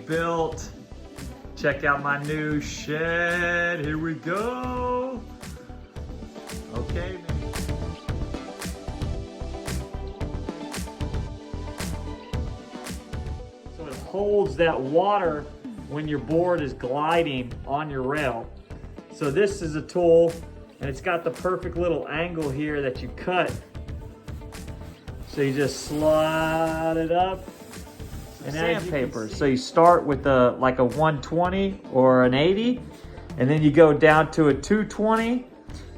built. Check out my new shed. Here we go. Okay, man. So it holds that water when your board is gliding on your rail. So this is a tool, and it's got the perfect little angle here that you cut. So you just slide it up. And sandpaper. So you start with like a 120 or an 80, and then you go down to a 220,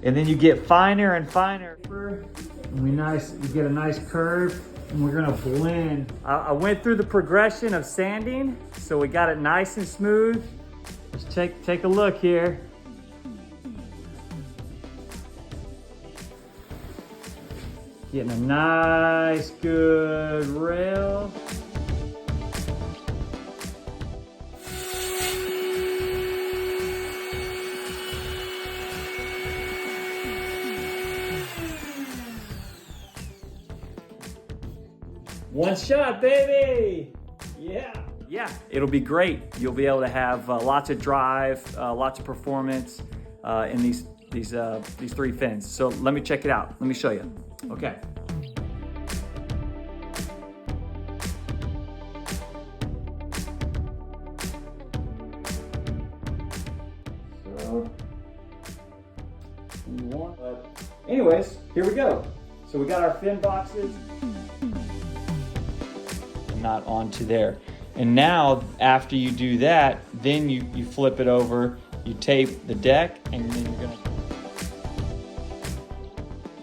and then you get finer and finer. And we get a nice curve, and we're gonna blend. I went through the progression of sanding, so we got it nice and smooth. Just take a look here. Getting a nice, good rail. One shot, baby! Yeah. Yeah, it'll be great. You'll be able to have lots of drive, lots of performance in these three fins. So let me check it out. Let me show you. Okay. So, anyways, here we go. So we got our fin boxes. Not onto there. And now after you do that, then you flip it over, you tape the deck, and then you're gonna,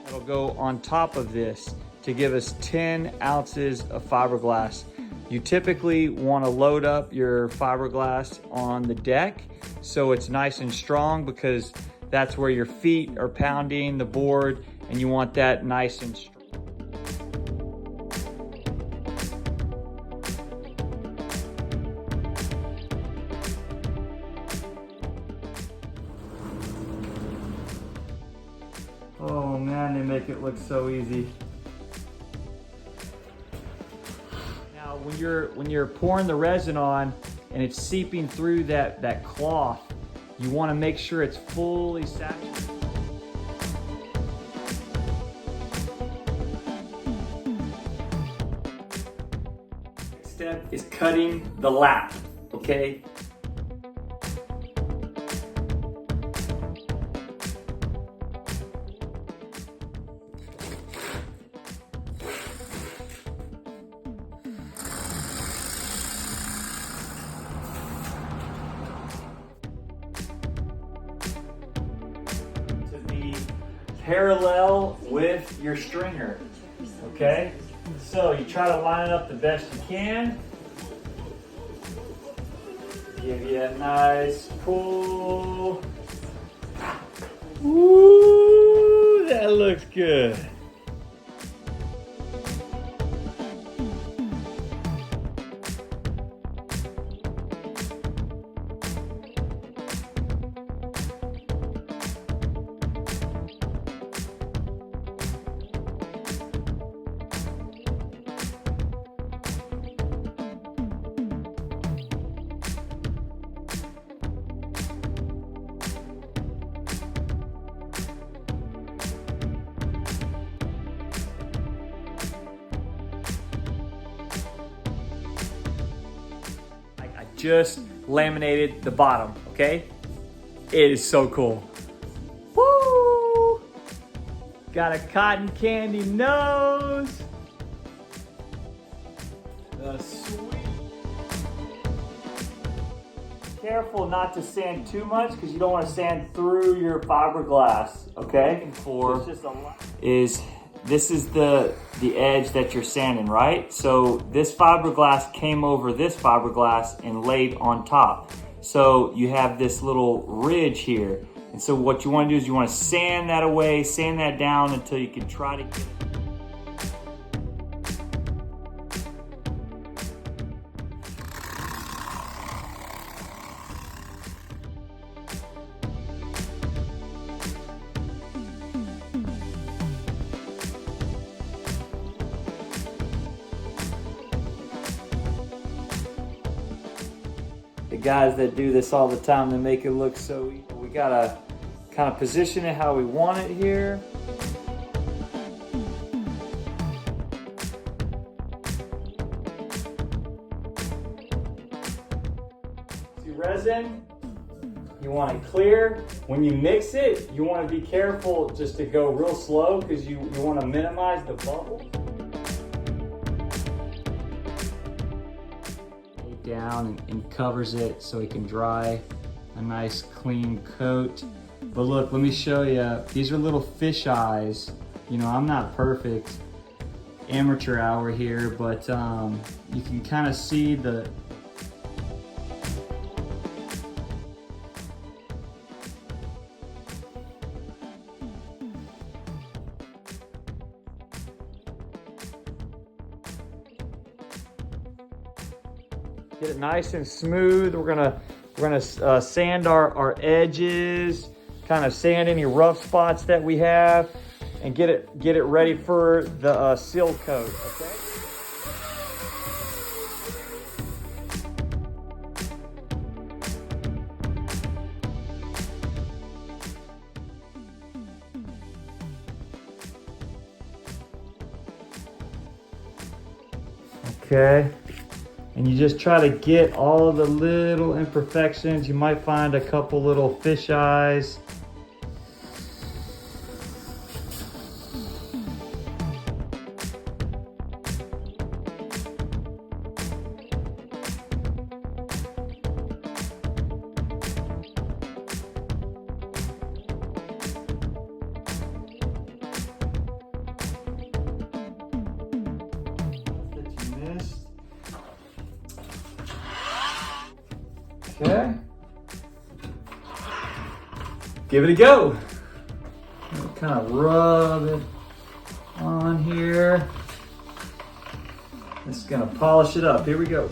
it'll go on top of this to give us 10 ounces of fiberglass. You typically want to load up your fiberglass on the deck so it's nice and strong, because that's where your feet are pounding the board, and you want that nice and strong. Oh man, they make it look so easy. Now when you're pouring the resin on and it's seeping through that cloth, you want to make sure it's fully saturated. Next step is cutting the lap, okay? Parallel with your stringer, okay? So you try to line it up the best you can. Give you a nice pull. Ooh, that looks good. Just laminated the bottom, okay? It is so cool. Woo! Got a cotton candy nose. Sweet. Careful not to sand too much, because you don't want to sand through your fiberglass, okay? This is the edge that you're sanding, right? So this fiberglass came over this fiberglass and laid on top. So you have this little ridge here. And so what you want to do is you want to sand that away, sand that down until you can try to get it. the guys that do this all the time, they make it look so easy. We gotta kind of position it how we want it here. See, resin, you want it clear. When you mix it, you want to be careful just to go real slow because you want to minimize the bubble. Down and covers it so it can dry a nice clean coat. But look, let me show you. These are little fish eyes. You know, I'm not perfect, amateur hour here, but you can kind of see the get it nice and smooth. We're gonna sand our edges, kind of sand any rough spots that we have, and get it ready for the seal coat. Okay. And you just try to get all the little imperfections. You might find a couple little fish eyes. Okay. Give it a go. Kind of rub it on here. This is gonna polish it up. Here we go.